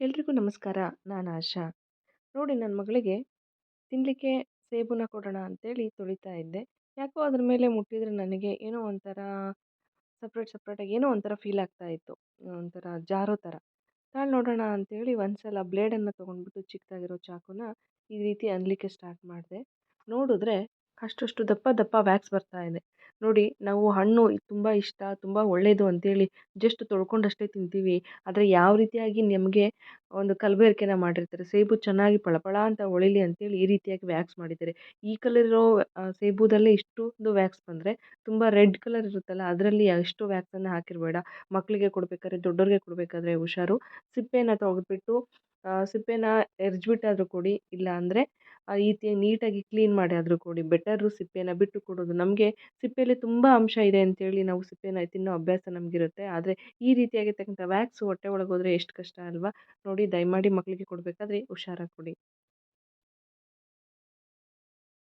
ಎಲ್ರಿಗೂ ನಮಸ್ಕಾರ. ನಾನು ಆಶಾ. ನೋಡಿ ನನ್ನ ಮಗಳಿಗೆ ತಿನ್ನಲಿಕ್ಕೆ ಸೇಬನ್ನ ಕೊಡೋಣ ಅಂತೇಳಿ ತುಳಿತಾ ಇದ್ದೆ. ಯಾಕೋ ಅದ್ರ ಮೇಲೆ ಮುಟ್ಟಿದ್ರೆ ನನಗೆ ಏನೋ ಒಂಥರ ಸಪ್ರೇಟಾಗಿ ಏನೋ ಒಂಥರ ಫೀಲ್ ಆಗ್ತಾ ಇತ್ತು. ಒಂಥರ ಜಾರೋ ಥರ. ತಾಳು ನೋಡೋಣ ಅಂತೇಳಿ ಒಂದ್ಸಲ ಬ್ಲೇಡನ್ನು ತೊಗೊಂಡ್ಬಿಟ್ಟು ಚಿಕ್ಕದಾಗಿರೋ ಚಾಕುನ ಈ ರೀತಿ ಅನ್ಲಿಕ್ಕೆ ಸ್ಟಾರ್ಟ್ ಮಾಡಿದೆ. ನೋಡಿದ್ರೆ ಅಷ್ಟಷ್ಟು ದಪ್ಪ ದಪ್ಪ ವ್ಯಾಕ್ಸ್ ಬರ್ತಾ ಇದೆ. ನೋಡಿ ನಾವು ಹಣ್ಣು ತುಂಬ ಇಷ್ಟ, ತುಂಬ ಒಳ್ಳೆಯದು ಅಂತೇಳಿ ಜಸ್ಟ್ ತೊಳ್ಕೊಂಡಷ್ಟೇ ತಿಂತೀವಿ. ಆದರೆ ಯಾವ ರೀತಿಯಾಗಿ ನಮಗೆ ಒಂದು ಕಲಬೆರಕೆನ ಮಾಡಿರ್ತಾರೆ. ಸೇಬು ಚೆನ್ನಾಗಿ ಫಳಫಳ ಅಂತ ಹೊಳೀಲಿ ಅಂತೇಳಿ ಈ ರೀತಿಯಾಗಿ ವ್ಯಾಕ್ಸ್ ಮಾಡಿದ್ದಾರೆ. ಈ ಕಲರ್ ಇರೋ ಸೇಬುದಲ್ಲೇ ಇಷ್ಟೊಂದು ವ್ಯಾಕ್ಸ್ ಬಂದರೆ ತುಂಬ ರೆಡ್ ಕಲರ್ ಇರುತ್ತಲ್ಲ ಅದರಲ್ಲಿ ಅಷ್ಟು ವ್ಯಾಕ್ಸನ್ನು ಹಾಕಿರಬೇಡ. ಮಕ್ಕಳಿಗೆ ಕೊಡಬೇಕಾದ್ರೆ ದೊಡ್ಡೋರಿಗೆ ಕೊಡಬೇಕಾದ್ರೆ ಹುಷಾರು. ಸಿಪ್ಪೆನ ತೆಗೆದ್ಬಿಟ್ಟು ಸಿಪ್ಪೆನ ಎರ್ಜ್ಬಿಟ್ಟಾದರೂ ಕೊಡಿ. ಇಲ್ಲ ಅಂದರೆ ಈ ರೀತಿ ನೀಟಾಗಿ ಕ್ಲೀನ್ ಮಾಡಿ ಆದರೂ ಕೊಡಿ. ಬೆಟರು ಸಿಪ್ಪೆನ ಬಿಟ್ಟು ಕೊಡೋದು. ನಮಗೆ ಸಿಪ್ಪೆಯಲ್ಲಿ ತುಂಬ ಅಂಶ ಇದೆ ಅಂತೇಳಿ ನಾವು ಸಿಪ್ಪೆನ ತಿನ್ನೋ ಅಭ್ಯಾಸ ನಮಗಿರುತ್ತೆ. ಆದರೆ ಈ ರೀತಿಯಾಗಿರ್ತಕ್ಕಂಥ ವ್ಯಾಕ್ಸ್ ಹೊಟ್ಟೆ ಒಳಗೆ ಹೋದರೆ ಎಷ್ಟು ಕಷ್ಟ ಅಲ್ವಾ? ನೋಡಿ ದಯಮಾಡಿ ಮಕ್ಕಳಿಗೆ ಕೊಡಬೇಕಾದ್ರೆ ಹುಷಾರಾಗಿ ಕೊಡಿ.